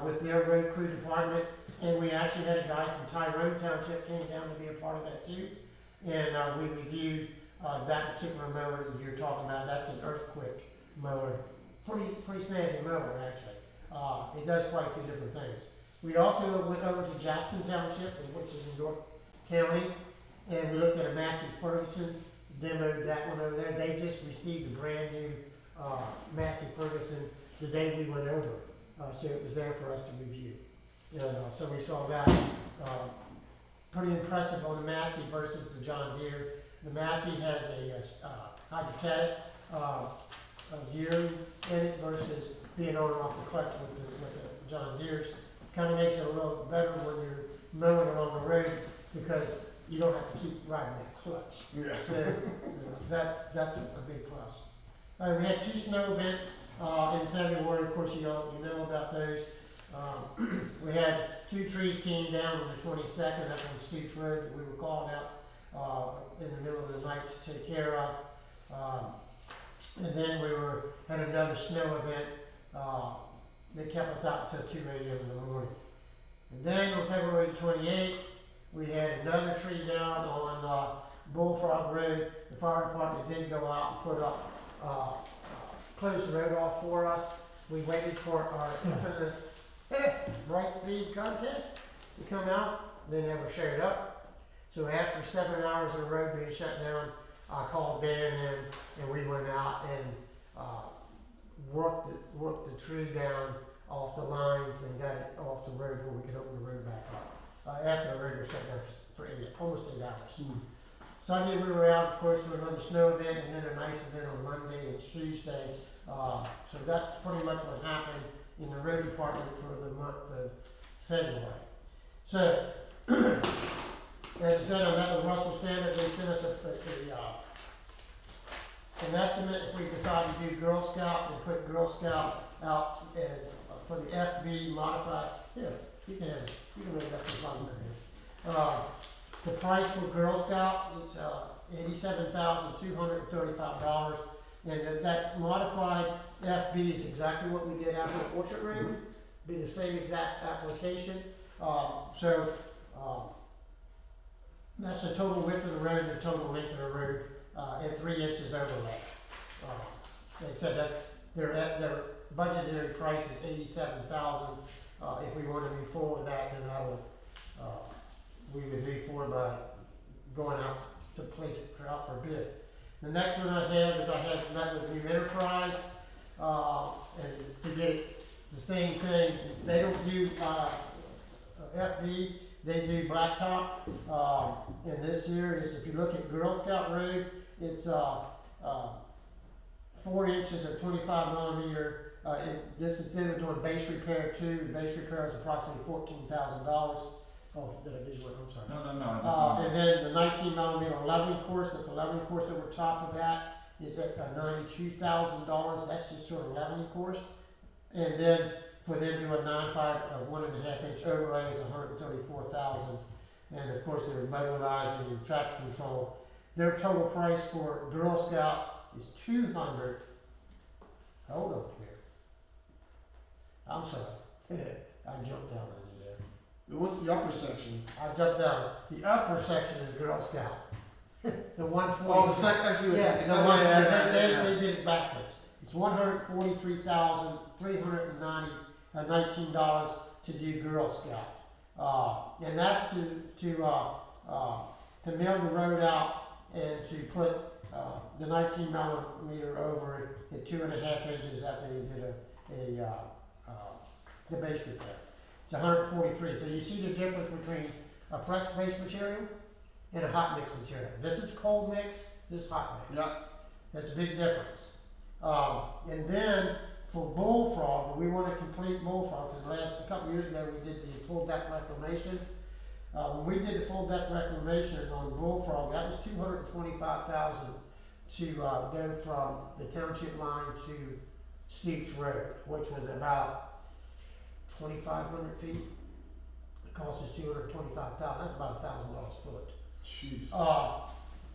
Speaker 3: with their road crew department, and we actually had a guy from Tyrone Township came down to be a part of that too. And we reviewed that particular mower that you're talking about. That's an earthquake mower. Pretty snazzy mower, actually. It does quite a few different things. We also went over to Jackson Township, which is in York County, and we looked at a Massey Ferguson, demoed that one over there. They just received a brand new Massey Ferguson the day we went over, so it was there for us to review. So we saw that. Pretty impressive on the Massey versus the John Deere. The Massey has a hydrostatic gear in it versus being on and off the clutch with the John Deere's. Kind of makes it a little better when you're mowing along the road because you don't have to keep riding that clutch.
Speaker 1: Yeah.
Speaker 3: So that's a big plus. We had 2 snow events in February. Of course, you know about those. We had 2 trees came down on the 22nd up on Stoops Road that we were called out in the middle of the night to take care of. And then we had another snow event that kept us out until 2 a.m. in the morning. And then on February 28th, we had another tree down on Bullfrog Road. The fire department did go out and put up, close the road off for us. We waited for our infamous bright speed contest to come out. They never showed up. So after 7 hours of the road being shut down, I called Dan in and we went out and worked the tree down off the lines and got it off the road where we could open the road back up. After the road was shut down for almost 8 hours. Sunday we were out, of course, for another snow event and then a nice event on Monday and Tuesday. So that's pretty much what happened in the road department for the month of February. So, as I said, I met with Russell Standard. They sent us an estimate if we decide to do Girl Scout and put Girl Scout out and for the FB modified. Here, you can make that some fun in here. The price for Girl Scout is $87,235, and that modified FB is exactly what we did out at Orchard Road. Be the same exact application. That's the total width of the road and the total length of the road at 3 inches overlay. They said that's their budgetary price is $87,000. If we want to move forward with that, then we would move forward by going out to place it out for bid. The next one I have is I have met with New Enterprise, and to get it, the same thing, they don't do, FB, they do blacktop. And this year is, if you look at Girl Scout Road, it's, 4 inches or 25 millimeter. And this is, they were doing base repair too. The base repair is approximately $14,000. Oh, did I give you what? I'm sorry.
Speaker 4: No, I just want.
Speaker 3: And then the 19 millimeter leveling course, that's a leveling course over top of that, is at $92,000. That's just sort of leveling course. And then for them to do a 9.5, 1.5 inch overlay is $134,000. And of course, they're mobilizing and traffic control. Their total price for Girl Scout is $200. Hold up here. I'm sorry. I jumped down on you there.
Speaker 1: What's the upper section?
Speaker 3: I jumped down. The upper section is Girl Scout. The 140.
Speaker 1: Oh, the second, actually,
Speaker 3: Yeah, the one, they did it backwards. It's $143,319 to do Girl Scout. And that's to mill the road out and to put the 19 millimeter over it at 2.5 inches after they did the base repair. It's 143. So you see the difference between a flex base material and a hot mix material. This is cold mix, this is hot mix.
Speaker 1: Yeah.
Speaker 3: That's a big difference. And then for bullfrog, we want to complete bullfrog because a couple years ago we did the full deck reclamation. When we did the full deck reclamation on bullfrog, that was $225,000 to go from the township line to Stoops Road, which was about 2,500 feet. It cost us $225,000. That's about $1,000 a foot.
Speaker 1: Jeez.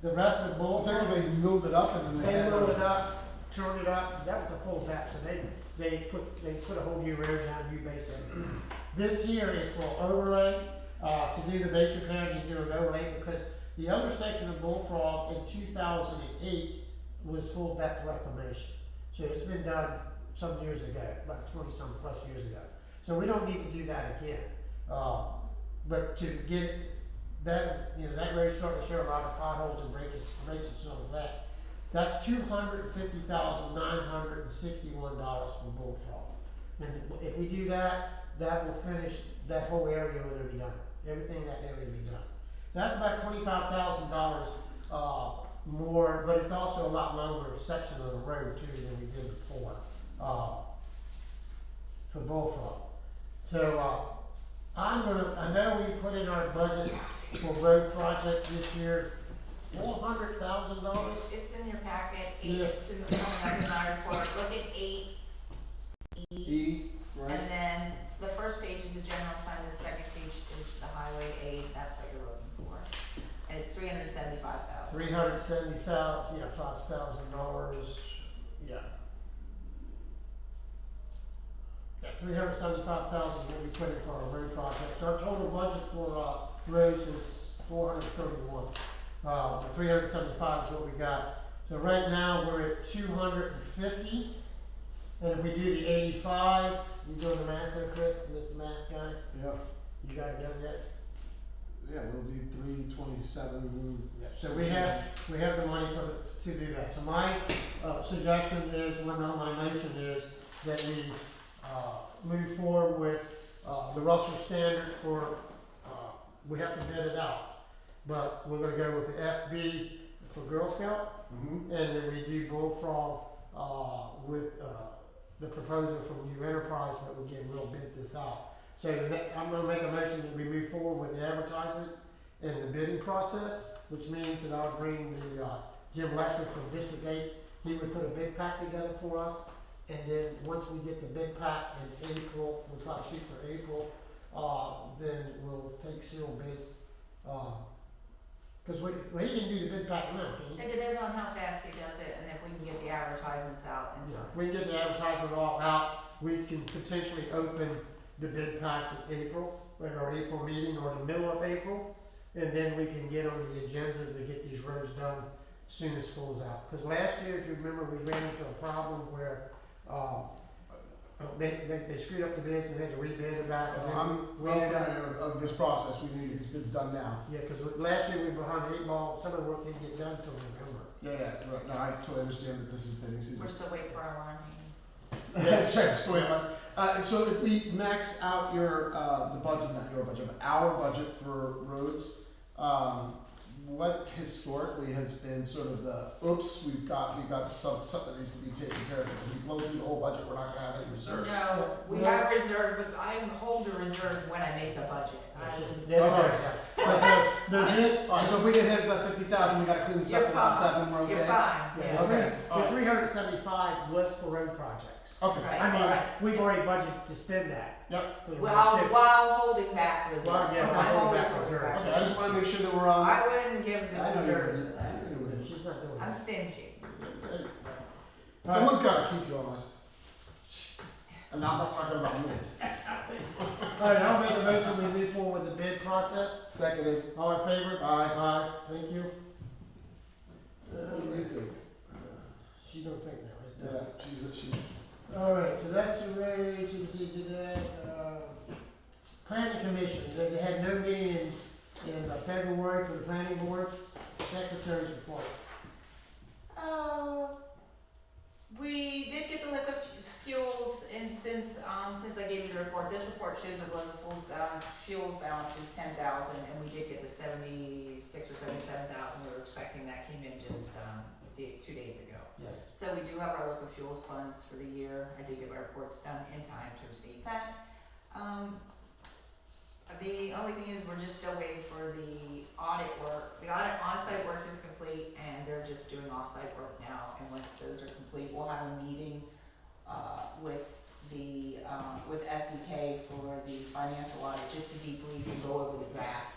Speaker 3: The rest of the
Speaker 1: It's
Speaker 3: bullfrog,
Speaker 1: like they milled it up and then
Speaker 3: they
Speaker 1: had
Speaker 3: milled it up, turned it up. That was a full depth, so they put a whole new road down, new base everything. This here is for overlay. To do the base repair, you do an overlay because the other section of Bullfrog in 2008 was full depth reclamation. So it's been done some years ago, about 20-some plus years ago. So we don't need to do that again. But to get that, that road's starting to show a lot of potholes and breaks and stuff like that. That's $250,961 for Bullfrog. And if we do that, that will finish that whole area will be done. Everything in that area will be done. So that's about $25,000 more, but it's also a lot longer section of the road too than we did before for Bullfrog. So I know we put in our budget for road projects this year $400,000.
Speaker 2: It's in your packet,
Speaker 3: Yeah.
Speaker 2: it's in the front of my report, look at 8E.
Speaker 1: right?
Speaker 2: And then the first page is the general fund, the second page is the highway aid, that's what you're looking for. And it's $375,000.
Speaker 3: 370,000, yeah, $5,000, yeah. Yeah, 375,000 is what we put in for our road projects. Our total budget for roads is 431. The 375 is what we got. So right now we're at 250. And if we do the 85, you doing the math there, Chris, Mr. Math guy?
Speaker 1: Yeah.
Speaker 3: You got it done yet?
Speaker 1: Yeah, we'll be 327.
Speaker 3: Yeah. So we have the money to do that. So my suggestion is, my motion is that we move forward with the Russell standard for, we have to bid it out. But we're gonna go with the FB for Girl Scout,
Speaker 1: Mm-hmm.
Speaker 3: and then we do Bullfrog with the proposal from New Enterprise, but we'll bid this out. So I'm gonna make a motion that we move forward with the advertisement and the bidding process, which means that I'll bring the Jim Letcher from District 8. He would put a bid pack together for us, and then once we get the bid pack in April, we'll try to shoot for April, then we'll take sealed bids. Because he can do the bid pack now, can he?
Speaker 2: It depends on how fast he does it and if we can get the advertisements out in
Speaker 3: Yeah,
Speaker 2: time.
Speaker 3: if we can get the advertisement all out, we can potentially open the bid packs in April, like our April meeting or the middle of April. And then we can get on the agenda to get these roads done as soon as school's out. Because last year, if you remember, we ran into a problem where they screwed up the bids and had to rebid it back. And then
Speaker 1: I'm
Speaker 3: we
Speaker 1: well
Speaker 3: ended up-
Speaker 1: familiar of this process, we need to get these bids done now.
Speaker 3: Yeah, because last year we were behind the 8 ball, some of the work didn't get done until November.
Speaker 1: Yeah, right, no, I totally understand that this is bidding season.
Speaker 2: We're still waiting for our line.
Speaker 1: Yeah, that's right, just wait on. So if we max out your, the budget, not your budget, but our budget for roads, what historically has been sort of the, oops, we've got something that needs to be taken care of. If we blow through the whole budget, we're not gonna have any reserves.
Speaker 2: No, we have reserve, but I hold the reserve when I make the budget.
Speaker 3: That's right, yeah. But this,
Speaker 1: Alright, so if we get hit about 50,000, we gotta clean this up
Speaker 2: You're
Speaker 1: in about
Speaker 2: fine.
Speaker 1: 7, we're okay?
Speaker 2: You're fine,
Speaker 3: yeah,
Speaker 2: yeah.
Speaker 1: Okay.
Speaker 3: the 375 was for road projects.
Speaker 1: Okay.
Speaker 2: Right.
Speaker 3: I mean,
Speaker 2: Right.
Speaker 3: we've already budgeted to spend that.
Speaker 1: Yep.
Speaker 3: For the
Speaker 2: While,
Speaker 3: road.
Speaker 2: while holding back reserve.
Speaker 3: While- yeah,
Speaker 2: I'm
Speaker 3: while holding
Speaker 2: always
Speaker 3: back
Speaker 2: holding
Speaker 3: reserve.
Speaker 1: Okay, I just wanna make sure that we're on.
Speaker 2: I wouldn't give the
Speaker 1: I know you
Speaker 2: reserve to
Speaker 1: wouldn't. I
Speaker 2: that.
Speaker 1: know you wouldn't.
Speaker 3: She's not doing
Speaker 2: I'm
Speaker 3: that.
Speaker 2: stingy.
Speaker 1: Someone's gotta keep you honest. And I'm not talking about me.
Speaker 3: All right, I'll make a motion, we move forward with the bid process.
Speaker 1: Seconded.
Speaker 3: All in favor?
Speaker 1: Aye.
Speaker 3: Aye, thank you.
Speaker 1: What do you think?
Speaker 3: She don't think now, it's
Speaker 1: Yeah,
Speaker 3: done.
Speaker 1: she's.
Speaker 3: All right, so that's the road, she was, did that, planning commission, they had no meeting in February for the planning board, secretary's report.
Speaker 2: We did get the liquid fuels, and since I gave you the report, this report shows the liquid fuels balance is 10,000, and we did get the 76 or 77,000 we were expecting. That came in just 2 days ago.
Speaker 3: Yes.
Speaker 2: So we do have our liquid fuels funds for the year. I did get my reports done in time to receive that. The only thing is we're just still waiting for the audit work. The audit on-site work is complete, and they're just doing off-site work now. And once those are complete, we'll have a meeting with the with SEK for the financial audit, just to debrief and go over the draft.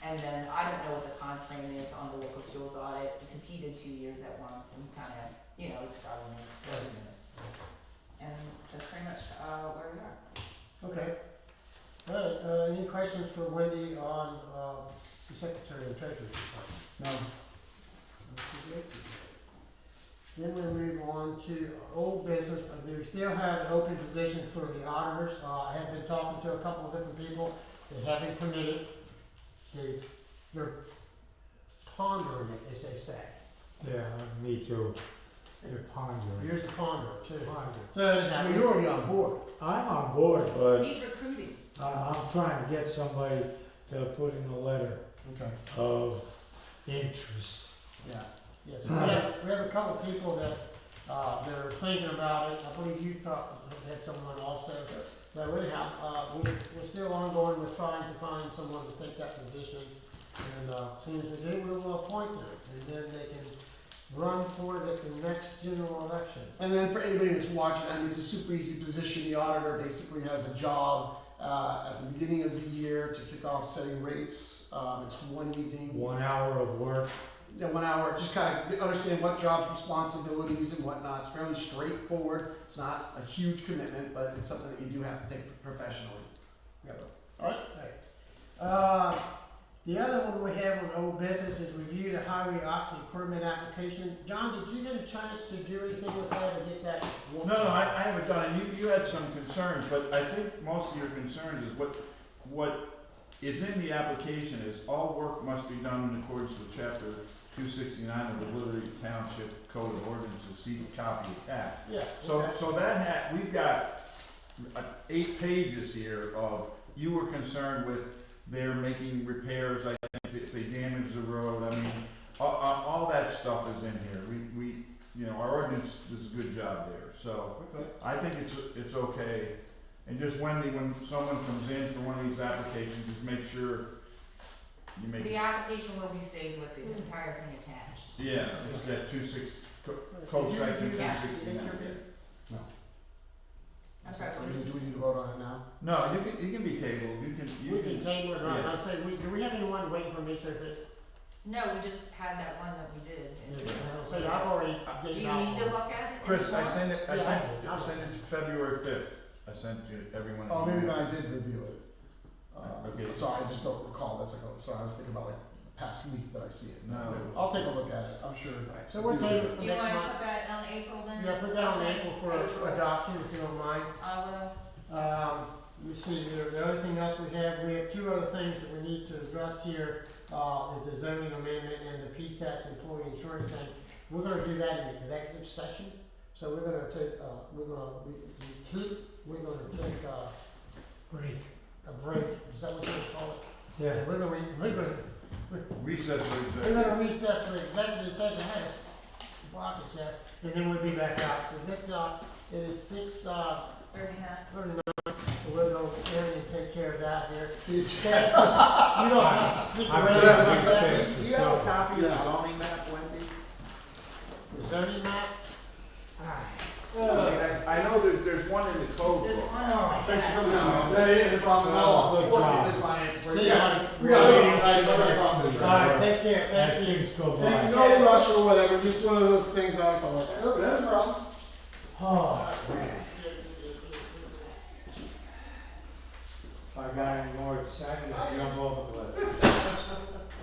Speaker 2: And then I don't know what the time frame is on the liquid fuels audit, because he did 2 years at once, and kind of, it's government, 30 minutes. And that's pretty much where we are.
Speaker 3: Okay. All right, any questions for Wendy on, the secretary and treasury department?
Speaker 1: No.
Speaker 3: Then we move on to old business. We still have an open position for the auditors. I have been talking to a couple of different people. They haven't committed. They're pondering it, as they say.
Speaker 6: Yeah, me too. They're pondering.
Speaker 3: Here's a ponder too.
Speaker 6: Ponder.
Speaker 3: So
Speaker 1: I
Speaker 3: now
Speaker 1: mean, you're already on board.
Speaker 6: I'm on board, but
Speaker 2: He's recruiting.
Speaker 6: I'm trying to get somebody to put in a letter
Speaker 1: Okay.
Speaker 6: of interest.
Speaker 1: Yeah.
Speaker 3: yes, we have a couple of people that are thinking about it. I believe you had someone also. So anyhow, we're still ongoing with trying to find someone to take that position. And as soon as we do, we will appoint them, and then they can run for it at the next general election.
Speaker 1: And then for anybody that's watching, I mean, it's a super easy position. The auditor basically has a job at the beginning of the year to kick off setting rates. It's one evening.
Speaker 6: 1 hour of work.
Speaker 1: Yeah, 1 hour. Just kind of understand what jobs, responsibilities, and whatnot. It's fairly straightforward. It's not a huge commitment, but it's something that you do have to take professionally.
Speaker 3: Yep.
Speaker 1: All right.
Speaker 3: Right. The other one we have on old business is review the highway auction permit application. John, did you get a chance to do anything with that or get that?
Speaker 4: No, I haven't done it. You had some concerns, but I think most of your concerns is what is in the application is all work must be done in accordance with chapter 269 of the Liberty Township Code of Ordinances, see the copy attached.
Speaker 3: Yeah.
Speaker 4: So that we've got 8 pages here of, you were concerned with they're making repairs, I think, if they damage the road, I mean, all that stuff is in here. Our ordinance does a good job there, so
Speaker 3: Okay.
Speaker 4: I think it's okay. And just Wendy, when someone comes in for one of these applications, just make sure you make
Speaker 2: The
Speaker 4: it.
Speaker 2: application will be saved with the entire thing attached.
Speaker 4: Yeah, it's that code
Speaker 3: Did you
Speaker 4: section
Speaker 3: review that?
Speaker 4: 269.
Speaker 3: Did you review?
Speaker 2: I'm sorry, what
Speaker 1: Do
Speaker 2: did you?
Speaker 1: we need to vote on it now?
Speaker 4: No, you can be tabled, you
Speaker 3: We
Speaker 4: can,
Speaker 3: can table it, right?
Speaker 4: yeah.
Speaker 3: I say, do we have anyone waiting for me to it?
Speaker 2: No, we just had that one that we did.
Speaker 3: So I've already
Speaker 2: Do
Speaker 3: given
Speaker 2: you
Speaker 3: out
Speaker 2: need to
Speaker 3: one.
Speaker 2: look at it?
Speaker 4: Chris, I
Speaker 2: anymore?
Speaker 4: sent it
Speaker 3: Yeah,
Speaker 4: to February 5th. I sent to everyone.
Speaker 1: Oh, maybe then I did review it.
Speaker 4: Okay.
Speaker 1: Sorry, I just don't recall. That's like, sorry, I was thinking about like the past week that I see it.
Speaker 4: No.
Speaker 1: I'll take a look at it. I'm sure.
Speaker 3: So we're tabling for
Speaker 2: You
Speaker 3: next
Speaker 2: wanna
Speaker 3: month.
Speaker 2: put that on April then?
Speaker 3: Yeah, put that on April for adoption, if you don't mind.
Speaker 2: I will.
Speaker 3: you see here, the other thing else we have two other things that we need to address here, is the zoning amendment and the PSAT's employee insurance thing. We're gonna do that in executive session, so we're gonna take, we're gonna take,
Speaker 6: Break.
Speaker 3: a break, is that what you call it?
Speaker 6: Yeah.
Speaker 3: And we're gonna
Speaker 4: Recess for
Speaker 3: we're
Speaker 4: executive.
Speaker 3: gonna recess for executive session, I had a blockage there, and then we'll be back out, so it is 6:39, so we'll go in and take care of that here. You don't have to stick
Speaker 6: I'm
Speaker 3: around.
Speaker 6: gonna
Speaker 3: like that.
Speaker 6: recess for
Speaker 4: Do you have a
Speaker 6: supper.
Speaker 4: copy of the zoning map, Wendy?
Speaker 3: The zoning map?
Speaker 4: I know there's one in the code
Speaker 2: There's
Speaker 4: book.
Speaker 2: one on my
Speaker 1: Thanks for
Speaker 2: desk.
Speaker 1: coming down. That ain't a problem at all.
Speaker 6: Good
Speaker 1: What
Speaker 6: job.
Speaker 1: is this finance for?
Speaker 3: See you,
Speaker 1: Yeah.
Speaker 3: buddy.
Speaker 1: We got it. Nice, I'm gonna talk to you.
Speaker 3: Alright, take care,
Speaker 6: As
Speaker 3: thank you.
Speaker 6: things go by.
Speaker 1: There's no rush or whatever, just one of those things I like, oh, that's a problem.
Speaker 6: Oh, man. If I got any more excited, I'd jump off the cliff.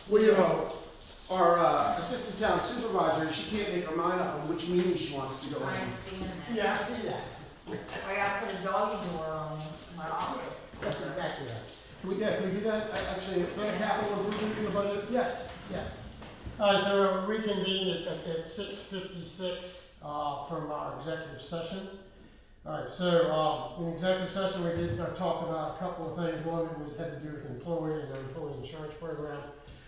Speaker 1: Well, you know, our assistant town supervisor, she can't make her mind up on which meeting she wants to go
Speaker 2: I
Speaker 1: in.
Speaker 2: understand that.
Speaker 3: Yeah, I see that.
Speaker 2: I gotta put a doggy door on my office.
Speaker 3: That's exactly right.
Speaker 1: Can we do that? Actually, is that a capital improvement in the budget?
Speaker 3: Yes, yes. All right, so we'll reconvene at 6:56 from our executive session. All right, so in executive session, we did talk about a couple of things. One had to do with employee and the employee insurance program.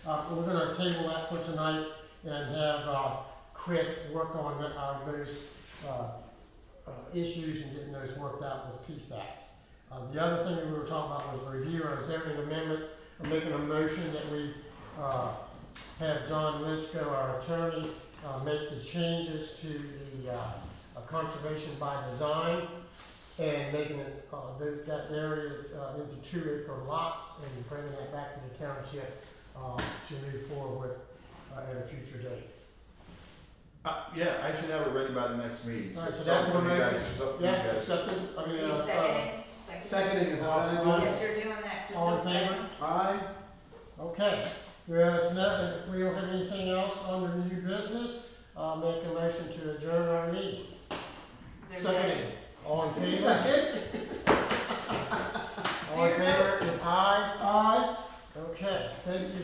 Speaker 3: We're gonna table that for tonight and have Chris work on those issues and getting those worked out with PSATs. The other thing we were talking about was review our zoning amendment. I'm making a motion that we have John Lisco, our attorney, make the changes to the conservation by design and making it, that areas into 2-acre lots and bringing that back to the township to move forward with at a future date.
Speaker 4: Yeah, I should have it ready by the next meeting.
Speaker 3: All right, so
Speaker 4: It's
Speaker 3: that's
Speaker 4: up
Speaker 3: the
Speaker 4: to you guys.
Speaker 3: motion.
Speaker 4: It's up to you
Speaker 3: Yeah,
Speaker 4: guys.
Speaker 3: accepted, I mean,
Speaker 2: You second it?
Speaker 1: Seconding, is that what I'm doing?
Speaker 2: Yes, you're doing that. Chris,
Speaker 3: all in
Speaker 2: I'm
Speaker 3: favor?
Speaker 2: seconding.
Speaker 1: Aye.
Speaker 3: Okay, if we don't have anything else under new business, I'll make a motion to adjourn our meeting.
Speaker 2: Is there a second?
Speaker 3: All in favor?
Speaker 1: Second.
Speaker 3: All in favor is aye? Aye. Okay, thank you.